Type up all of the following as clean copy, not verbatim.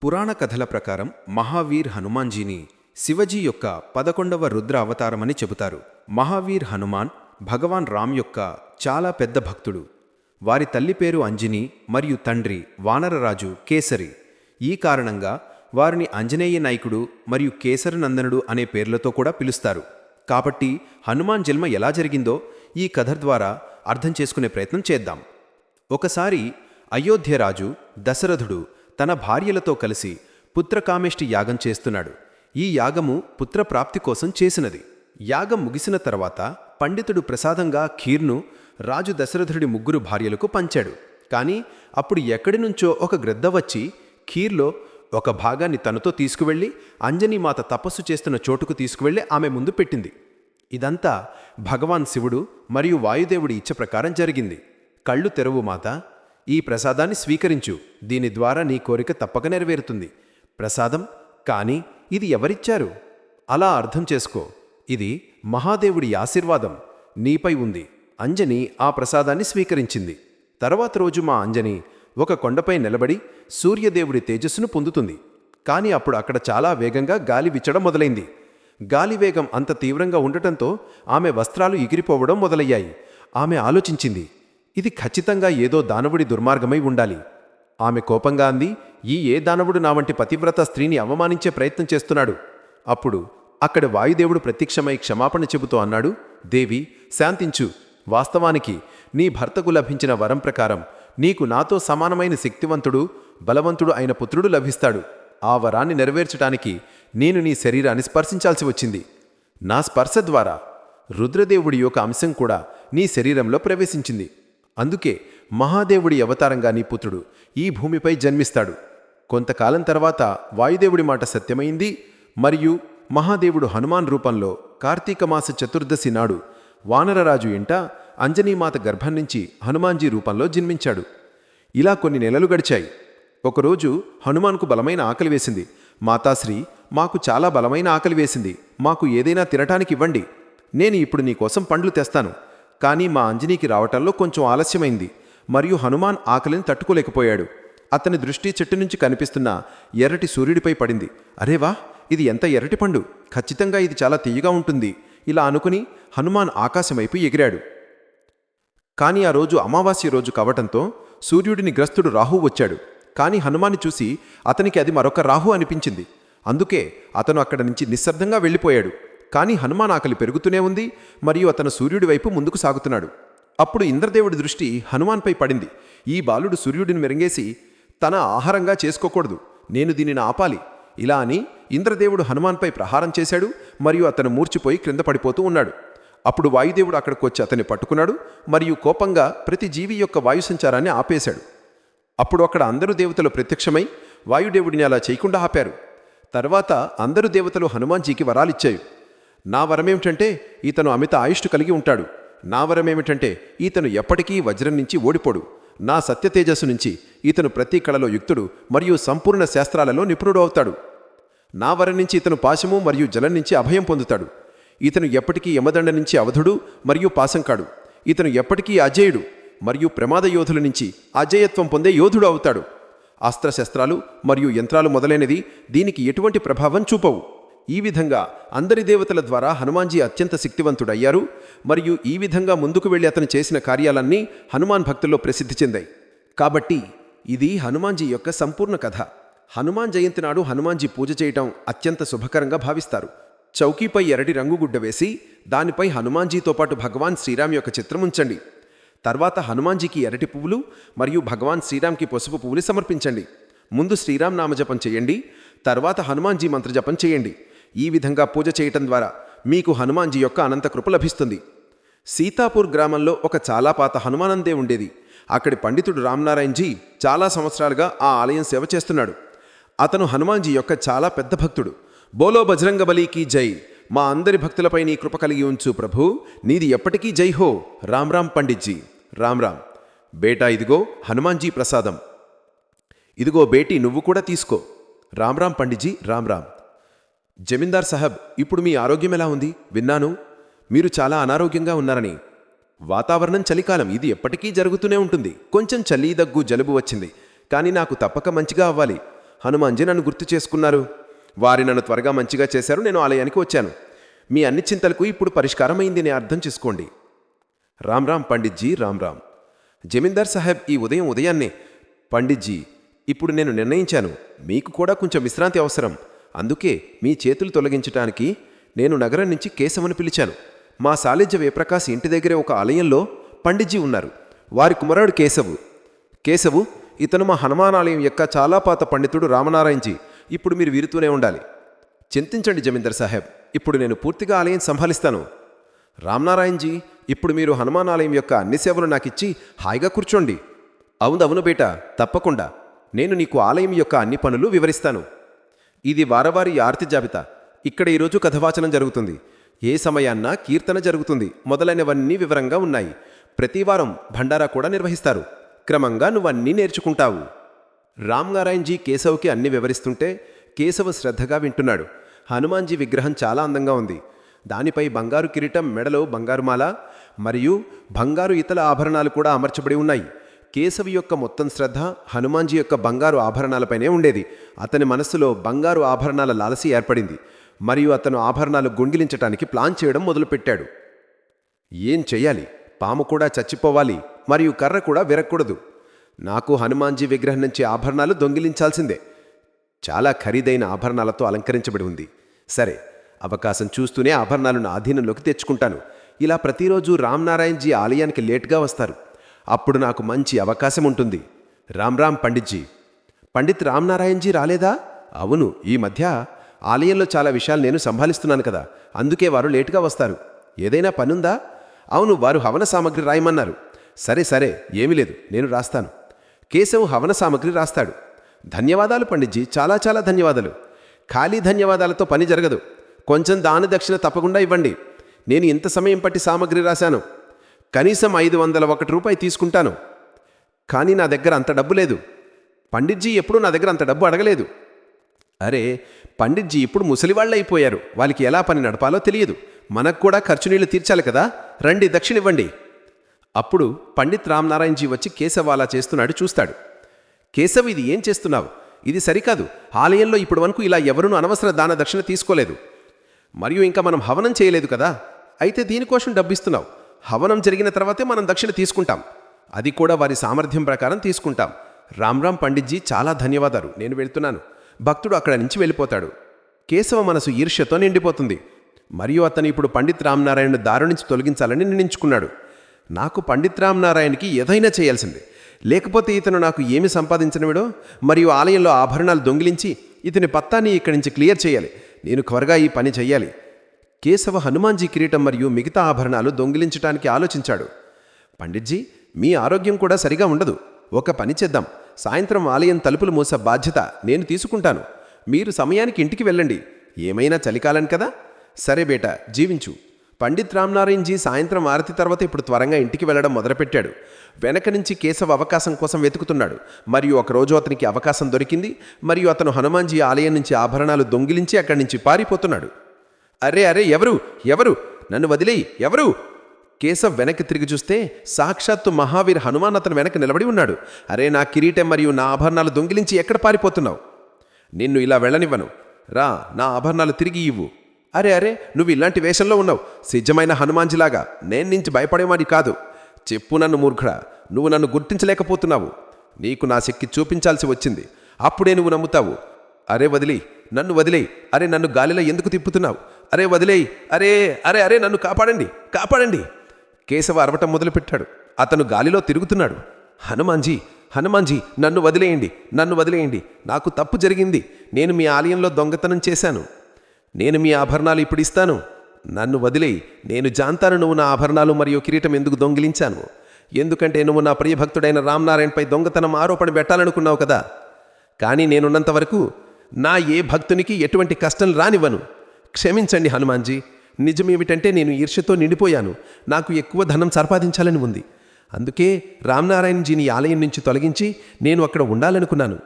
పురాణ కథల ప్రకారం మహావీర్ హనుమాన్జీని శివజీ యొక్క 11వ రుద్ర అవతారమని చెబుతారు. మహావీర్ హనుమాన్ భగవాన్ రామ్ యొక్క చాలా పెద్ద భక్తుడు. వారి తల్లి పేరు అంజని మరియు తండ్రి వానరరాజు కేసరి. ఈ కారణంగా వారిని ఆంజనేయ నాయకుడు మరియు కేసరనందనుడు అనే పేర్లతో కూడా పిలుస్తారు. కాబట్టి హనుమాన్ జన్మ ఎలా జరిగిందో ఈ కథ ద్వారా అర్థం చేసుకునే ప్రయత్నం చేద్దాం. ఒకసారి అయోధ్యరాజు దశరథుడు తన భార్యలతో కలిసి పుత్రకామేష్టి యాగం చేస్తున్నాడు. ఈ యాగము పుత్రప్రాప్తి కోసం చేసినది. యాగం ముగిసిన తర్వాత పండితుడు ప్రసాదంగా ఖీర్ను రాజు దశరథుడి 3 భార్యలకు పంచాడు. కానీ అప్పుడు ఎక్కడి నుంచో ఒక గ్రద్ద వచ్చి ఖీర్లో ఒక భాగాన్ని తనతో తీసుకువెళ్ళి అంజనీమాత తపస్సు చేస్తున్న చోటుకు తీసుకువెళ్ళి ఆమె ముందు పెట్టింది. ఇదంతా భగవాన్ శివుడు మరియు వాయుదేవుడి ఇచ్చ ప్రకారం జరిగింది. కళ్ళు తెరవు మాత, ఈ ప్రసాదాన్ని స్వీకరించు, దీని ద్వారా నీ కోరిక తప్పక నెరవేరుతుంది. ప్రసాదం కానీ ఇది ఎవరిచ్చారు? అలా అర్థం చేసుకో, ఇది మహాదేవుడి ఆశీర్వాదం నీపై ఉంది. అంజని ఆ ప్రసాదాన్ని స్వీకరించింది. తర్వాత రోజు మా అంజని ఒక కొండపై నిలబడి సూర్యదేవుడి తేజస్సును పొందుతుంది. కానీ అప్పుడు అక్కడ చాలా వేగంగా గాలి వీచడం మొదలైంది. గాలి వేగం అంత తీవ్రంగా ఉండటంతో ఆమె వస్త్రాలు ఎగిరిపోవడం మొదలయ్యాయి. ఆమె ఆలోచించింది, ఇది ఖచ్చితంగా ఏదో దానవుడి దుర్మార్గమై ఉండాలి. ఆమె కోపంగా అంది, ఏ దానవుడు నా వంటి పతివ్రత స్త్రీని అవమానించే ప్రయత్నం చేస్తున్నాడు? అప్పుడు అక్కడ వాయుదేవుడు ప్రత్యక్షమై క్షమాపణ చెబుతూ అన్నాడు, దేవి శాంతించు. వాస్తవానికి నీ భర్తకు లభించిన వరం ప్రకారం నీకు నాతో సమానమైన శక్తివంతుడు బలవంతుడు అయిన పుత్రుడు లభిస్తాడు. ఆ వరాన్ని నెరవేర్చడానికి నేను నీ శరీరాన్ని స్పర్శించాల్సి వచ్చింది. నా స్పర్శ ద్వారా రుద్రదేవుడి యొక్క అంశం కూడా నీ శరీరంలో ప్రవేశించింది. అందుకే మహాదేవుడి అవతారంగా నీ పుత్రుడు ఈ భూమిపై జన్మిస్తాడు. కొంతకాలం తర్వాత వాయుదేవుడి మాట సత్యమైంది మరియు మహాదేవుడు హనుమాన్ రూపంలో కార్తీక మాస చతుర్దశి నాడు వానరరాజు ఇంట అంజనీమాత గర్భం నుంచి హనుమాన్జీ రూపంలో జన్మించాడు. ఇలా కొన్ని నెలలు గడిచాయి. ఒకరోజు హనుమాన్కు బలమైన ఆకలి వేసింది. మాతాశ్రీ, మాకు చాలా బలమైన ఆకలి వేసింది, మాకు ఏదైనా తినటానికి ఇవ్వండి. నేను ఇప్పుడు నీకోసం పండ్లు తెస్తాను. కానీ మా అంజనీకి రావటంలో కొంచెం ఆలస్యమైంది మరియు హనుమాన్ ఆకలిని తట్టుకోలేకపోయాడు. అతని దృష్టి చెట్టు నుంచి కనిపిస్తున్న ఎర్రటి సూర్యుడిపై పడింది. అరేవా, ఇది ఎంత ఎర్రటి పండు! ఖచ్చితంగా ఇది చాలా తీయగా ఉంటుంది. ఇలా అనుకుని హనుమాన్ ఆకాశం వైపు ఎగిరాడు. కానీ ఆ రోజు అమావాస్య రోజు కావటంతో సూర్యుడిని గ్రస్తుడు రాహు వచ్చాడు. కానీ హనుమాన్ని చూసి అతనికి అది మరొక రాహు అనిపించింది. అందుకే అతను అక్కడ నుంచి నిశ్శబ్దంగా వెళ్ళిపోయాడు. కానీ హనుమాన్ ఆకలి పెరుగుతూనే ఉంది మరియు అతను సూర్యుడి వైపు ముందుకు సాగుతున్నాడు. అప్పుడు ఇంద్రదేవుడి దృష్టి హనుమాన్పై పడింది. ఈ బాలుడు సూర్యుడిని మెరంగేసి తన ఆహారంగా చేసుకోకూడదు, నేను దీనిని ఆపాలి. ఇలా అని ఇంద్రదేవుడు హనుమాన్పై ప్రహారం చేశాడు మరియు అతను మూర్చిపోయి క్రింద పడిపోతూ ఉన్నాడు. అప్పుడు వాయుదేవుడు అక్కడికి వచ్చి అతన్ని పట్టుకున్నాడు మరియు కోపంగా ప్రతి జీవి యొక్క వాయు సంచారాన్ని ఆపేశాడు. అప్పుడు అక్కడ అందరూ దేవతలు ప్రత్యక్షమై వాయుదేవుడిని అలా చేయకుండా ఆపారు. తర్వాత అందరూ దేవతలు హనుమాన్జీకి వరాలిచ్చాయి. నా వరమేమిటంటే ఈతను అమిత ఆయుష్టు కలిగి ఉంటాడు. నా వరమేమిటంటే ఈతను ఎప్పటికీ వజ్రం నుంచి ఓడిపోడు. నా సత్యతేజస్సు నుంచి ఈతను ప్రతి కళలో యుక్తుడు మరియు సంపూర్ణ శాస్త్రాలలో నిపుణుడు అవుతాడు. నా వరం నుంచి ఇతను పాశము మరియు జలం నుంచి అభయం పొందుతాడు. ఇతను ఎప్పటికీ యమదండ నుంచి అవధుడు మరియు పాశం కాడు. ఇతను ఎప్పటికీ అజేయుడు మరియు ప్రమాద యోధుల నుంచి అజేయత్వం పొందే యోధుడు అవుతాడు. అస్త్రశస్త్రాలు మరియు యంత్రాలు మొదలైనది దీనికి ఎటువంటి ప్రభావం చూపవు. ఈ విధంగా అందరి దేవతల ద్వారా హనుమాన్జీ అత్యంత శక్తివంతుడయ్యారు మరియు ఈ విధంగా ముందుకు వెళ్ళి అతను చేసిన కార్యాలన్నీ హనుమాన్ భక్తుల్లో ప్రసిద్ధి చెందాయి. కాబట్టి ఇది హనుమాన్జీ యొక్క సంపూర్ణ కథ. హనుమాన్ జయంతి నాడు హనుమాన్జీ పూజ చేయటం అత్యంత శుభకరంగా భావిస్తారు. చౌకీపై ఎర్రటి రంగుగుడ్డ వేసి దానిపై హనుమాన్జీతో పాటు భగవాన్ శ్రీరామ్ యొక్క చిత్రం ఉంచండి. తర్వాత హనుమాన్జీకి ఎర్రటి పువ్వులు మరియు భగవాన్ శ్రీరామ్కి పసుపు పువ్వులు సమర్పించండి. ముందు శ్రీరామ్ నామజపం చేయండి, తర్వాత హనుమాన్జీ మంత్రజపం చేయండి. ఈ విధంగా పూజ చేయటం ద్వారా మీకు హనుమాన్జీ యొక్క అనంత కృప లభిస్తుంది. సీతాపూర్ గ్రామంలో ఒక చాలా పాత హనుమానందే ఉండేది. అక్కడి పండితుడు రామ్నారాయణజీ చాలా సంవత్సరాలుగా ఆ ఆలయం సేవ చేస్తున్నాడు. అతను హనుమాన్జీ యొక్క చాలా పెద్ద భక్తుడు. బోలో బజరంగబలీకి జై, మా అందరి భక్తులపై నీ కృప కలిగి ఉంచు ప్రభు, నీది ఎప్పటికీ జై హో. రామ్ రామ్ పండిట్జీ. రామ్ రామ్ బేటా, ఇదిగో హనుమాన్జీ ప్రసాదం. ఇదిగో బేటీ, నువ్వు కూడా తీసుకో. రామ్ రామ్ పండిట్జీ. రామ్ రామ్. జమీందార్ సాహబ్, ఇప్పుడు మీ ఆరోగ్యం ఎలా ఉంది? విన్నాను మీరు చాలా అనారోగ్యంగా ఉన్నారని. వాతావరణం చలికాలం, ఇది ఎప్పటికీ జరుగుతూనే ఉంటుంది. కొంచెం చలి, దగ్గు, జలుబు వచ్చింది. కానీ నాకు తప్పక మంచిగా అవ్వాలి. హనుమాన్జీ నన్ను గుర్తు చేసుకున్నారు. వారి నన్ను త్వరగా మంచిగా చేశారు. నేను ఆలయానికి వచ్చాను. మీ అన్ని చింతలకు ఇప్పుడు పరిష్కారమైంది అని అర్థం చేసుకోండి. రామ్ పండిట్జీ, రామ్. జమీందార్ సాహెబ్ ఈ ఉదయాన్నే, పండిట్జీ, ఇప్పుడు నేను నిర్ణయించాను, మీకు కూడా కొంచెం విశ్రాంతి అవసరం. అందుకే మీ చేతులు తొలగించటానికి నేను నగరం నుంచి కేశవుని పిలిచాను. మా సాలిజ్య వేప్రకాశ్ ఇంటి దగ్గరే ఒక ఆలయంలో పండిట్జీ ఉన్నారు. వారి కుమారుడు కేశవు ఇతను మా హనుమానాలయం యొక్క చాలా పాత పండితుడు రామనారాయణజీ. ఇప్పుడు మీరు వీరుతూనే ఉండాలి. చింతించండి జమీందార్ సాహెబ్, ఇప్పుడు నేను పూర్తిగా ఆలయం సంభాలిస్తాను. రామనారాయణజీ, ఇప్పుడు మీరు హనుమానాలయం యొక్క అన్ని సేవలు నాకిచ్చి హాయిగా కూర్చోండి. అవును బేటా, తప్పకుండా. నేను నీకు ఆలయం యొక్క అన్ని పనులు వివరిస్తాను. ఇది వారవారి ఆర్తి జాబితా. ఇక్కడ ఈరోజు కథవాచనం జరుగుతుంది, ఏ సమయాన్న కీర్తన జరుగుతుంది మొదలైనవన్నీ వివరంగా ఉన్నాయి. ప్రతివారం భండారా కూడా నిర్వహిస్తారు. క్రమంగా నువ్వన్నీ నేర్చుకుంటావు. రామనారాయణజీ కేశవ్కి అన్ని వివరిస్తుంటే కేశవ శ్రద్ధగా వింటున్నాడు. హనుమాన్జీ విగ్రహం చాలా అందంగా ఉంది. దానిపై బంగారు కిరీటం, మెడలో బంగారు మాల మరియు బంగారు ఇతర ఆభరణాలు కూడా అమర్చబడి ఉన్నాయి. కేశవి యొక్క మొత్తం శ్రద్ధ హనుమాన్జీ యొక్క బంగారు ఆభరణాలపైనే ఉండేది. అతని మనస్సులో బంగారు ఆభరణాల లాలసి ఏర్పడింది మరియు అతను ఆభరణాలు గుంగిలించటానికి ప్లాన్ చేయడం మొదలుపెట్టాడు. ఏం చెయ్యాలి? పాము కూడా చచ్చిపోవాలి మరియు కర్ర కూడా విరగకూడదు. నాకు హనుమాన్జీ విగ్రహం నుంచి ఆభరణాలు దొంగిలించాల్సిందే. చాలా ఖరీదైన ఆభరణాలతో అలంకరించబడి ఉంది. సరే, అవకాశం చూస్తూనే ఆభరణాలను ఆధీనంలోకి తెచ్చుకుంటాను. ఇలా ప్రతిరోజు రామనారాయణజీ ఆలయానికి లేట్గా వస్తారు. అప్పుడు నాకు మంచి అవకాశం ఉంటుంది. రామ్ పండిట్జీ. పండిత్ రామనారాయణజీ రాలేదా? అవును, ఈ మధ్య ఆలయంలో చాలా విషయాలు నేను సంభాలిస్తున్నాను కదా, అందుకే వారు లేటుగా వస్తారు. ఏదైనా పనుందా? అవును, వారు హవన సామగ్రి రాయమన్నారు. సరే, ఏమీ లేదు, నేను రాస్తాను. కేశవ్ హవన సామగ్రి రాస్తాడు. ధన్యవాదాలు పండిట్జీ, చాలా ధన్యవాదాలు. ఖాళీ ధన్యవాదాలతో పని జరగదు. కొంచెం దాన దక్షిణ తప్పకుండా ఇవ్వండి. నేను ఇంత సమయం పట్టి సామగ్రి రాశాను. కనీసం 501 రూపాయి తీసుకుంటాను. కానీ నా దగ్గర అంత డబ్బు లేదు. పండిట్జీ ఎప్పుడూ నా దగ్గర అంత డబ్బు అడగలేదు. అరే, పండిట్జీ ఇప్పుడు ముసలివాళ్ళు అయిపోయారు. వాళ్ళకి ఎలా పని నడపాలో తెలియదు. మనకు కూడా ఖర్చు నీళ్లు తీర్చాలి కదా. రండి, దక్షిణివ్వండి. అప్పుడు పండిత్ రామనారాయణజీ వచ్చి కేశవ్ అలా చేస్తున్నాడు చూస్తాడు. కేశవ్, ఇది ఏం చేస్తున్నావు? ఇది సరికాదు. ఆలయంలో ఇప్పటి వరకు ఇలా ఎవరూ అనవసర దాన దక్షిణ తీసుకోలేదు. మరియు ఇంకా మనం హవనం చేయలేదు కదా. అయితే దీనికోసం డబ్బిస్తున్నావు. హవనం జరిగిన తర్వాతే మనం దక్షిణ తీసుకుంటాం. అది కూడా వారి సామర్థ్యం ప్రకారం తీసుకుంటాం. రామ్ పండిట్జీ, చాలా ధన్యవాదాలు, నేను వెళ్తున్నాను. భక్తుడు అక్కడ నుంచి వెళ్ళిపోతాడు. కేశవ మనసు ఈర్ష్యతో నిండిపోతుంది. మరియు అతను ఇప్పుడు పండిత్ రామనారాయణను దారి నుంచి తొలగించాలని నిర్ణయించుకున్నాడు. నాకు పండిత్ రామనారాయణకి ఏదైనా చేయాల్సిందే, లేకపోతే ఇతను నాకు ఏమి సంపాదించనివిడో మరియు ఆలయంలో ఆభరణాలు దొంగిలించి ఇతని పత్తాన్ని ఇక్కడి నుంచి క్లియర్ చేయాలి. నేను త్వరగా ఈ పని చెయ్యాలి. కేశవ హనుమాన్జీ కిరీటం మరియు మిగతా ఆభరణాలు దొంగిలించడానికి ఆలోచించాడు. పండిట్జీ, మీ ఆరోగ్యం కూడా సరిగా ఉండదు. ఒక పని చేద్దాం. సాయంత్రం ఆలయం తలుపులు మూసే బాధ్యత నేను తీసుకుంటాను. మీరు సమయానికి ఇంటికి వెళ్ళండి. ఏమైనా చలికాలం కదా. సరే బేటా, జీవించు. పండిత్ రామనారాయణజీ సాయంత్రం ఆరతి తర్వాత ఇప్పుడు త్వరగా ఇంటికి వెళ్లడం మొదలుపెట్టాడు. వెనక నుంచి కేశవ అవకాశం కోసం వెతుకుతున్నాడు. మరియు ఒకరోజు అతనికి అవకాశం దొరికింది మరియు అతను హనుమాన్జీ ఆలయం నుంచి ఆభరణాలు దొంగిలించి అక్కడి నుంచి పారిపోతున్నాడు. అరే, ఎవరు? నన్ను వదిలేయి, ఎవరు? కేశవ్ వెనక్కి తిరిగి చూస్తే సాక్షాత్తు మహావీర్ హనుమాన్ అతను వెనక నిలబడి ఉన్నాడు. అరే, నా కిరీటం మరియు నా ఆభరణాలు దొంగిలించి ఎక్కడ పారిపోతున్నావు? నిన్ను ఇలా వెళ్ళనివ్వను. రా, నా ఆభరణాలు తిరిగి ఇవ్వు. అరే, నువ్వు ఇలాంటి వేషంలో ఉన్నావు. సిద్ధమైన హనుమాన్జీలాగా. నేను నుంచి భయపడేవాడి కాదు. చెప్పు నన్ను మూర్ఖుడా, నువ్వు నన్ను గుర్తించలేకపోతున్నావు. నీకు నా శక్తి చూపించాల్సి వచ్చింది. అప్పుడే నువ్వు నమ్ముతావు. అరే, వదిలేయి, నన్ను వదిలేయి. అరే, నన్ను గాలిలో ఎందుకు తిప్పుతున్నావు? అరే, వదిలేయి. అరే, నన్ను కాపాడండి. కేశవ అరవటం మొదలుపెట్టాడు. అతను గాలిలో తిరుగుతున్నాడు. హనుమాన్జీ, నన్ను వదిలేయండి. నాకు తప్పు జరిగింది. నేను మీ ఆలయంలో దొంగతనం చేశాను. నేను మీ ఆభరణాలు ఇప్పుడు ఇస్తాను. నన్ను వదిలేయి. నేను జాంతాను నువ్వు నా ఆభరణాలు మరియు కిరీటం ఎందుకు దొంగిలించాను. ఎందుకంటే నువ్వు నా ప్రియభక్తుడైన రామనారాయణపై దొంగతనం ఆరోపణ పెట్టాలనుకున్నావు కదా. కానీ నేనున్నంత వరకు నా ఏ భక్తునికి ఎటువంటి కష్టం రానివ్వను. క్షమించండి హనుమాన్జీ. నిజమేమిటంటే నేను ఈర్ష్యతో నిండిపోయాను. నాకు ఎక్కువ ధనం సంపాదించాలని ఉంది. అందుకే రామనారాయణజీని ఆలయం నుంచి తొలగించి నేను అక్కడ ఉండాలనుకున్నాను.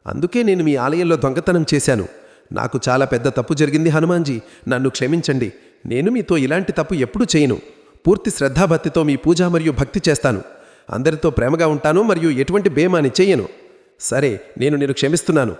అందుకే నేను మీ ఆలయంలో దొంగతనం చేశాను. నాకు చాలా పెద్ద తప్పు జరిగింది హనుమాన్జీ. నన్ను క్షమించండి. నేను మీతో ఇలాంటి తప్పు ఎప్పుడూ చేయను. పూర్తి శ్రద్ధాభక్తితో మీ పూజ మరియు భక్తి చేస్తాను. అందరితో ప్రేమగా ఉంటాను మరియు ఎటువంటి బేమాని చెయ్యను. సరే, నేను క్షమిస్తున్నాను.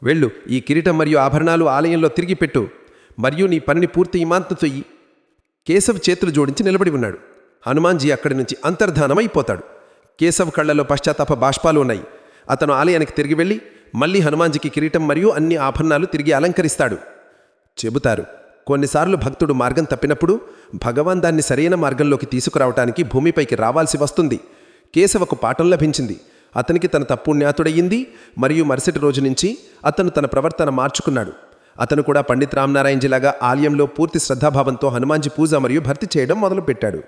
వెళ్ళు, ఈ కిరీటం మరియు ఆభరణాలు ఆలయంలో తిరిగి పెట్టు, మరియు నీ పనిని పూర్తి ఇమాంతం చెయ్యి. కేశవ్ చేతులు జోడించి నిలబడి ఉన్నాడు. హనుమాన్జీ అక్కడి నుంచి అంతర్ధానమైపోతాడు. కేశవ్ కళ్లలో పశ్చాత్తాప బాష్పాలు ఉన్నాయి. అతను ఆలయానికి తిరిగి వెళ్ళి మళ్ళీ హనుమాన్జీకి కిరీటం మరియు అన్ని ఆభరణాలు తిరిగి అలంకరిస్తాడు. చెబుతారు, కొన్నిసార్లు భక్తుడు మార్గం తప్పినప్పుడు భగవాన్ దాన్ని సరైన మార్గంలోకి తీసుకురావటానికి భూమిపైకి రావాల్సి వస్తుంది. కేశవకు పాఠం లభించింది. అతనికి తన తప్పు జ్ఞాతుడయ్యింది మరియు మరుసటి రోజు నుంచి అతను తన ప్రవర్తన మార్చుకున్నాడు. అతను కూడా పండిత్ రామనారాయణజీలాగా ఆలయంలో పూర్తి శ్రద్ధాభావంతో హనుమాన్జీ పూజ మరియు భర్తీ చేయడం మొదలుపెట్టాడు.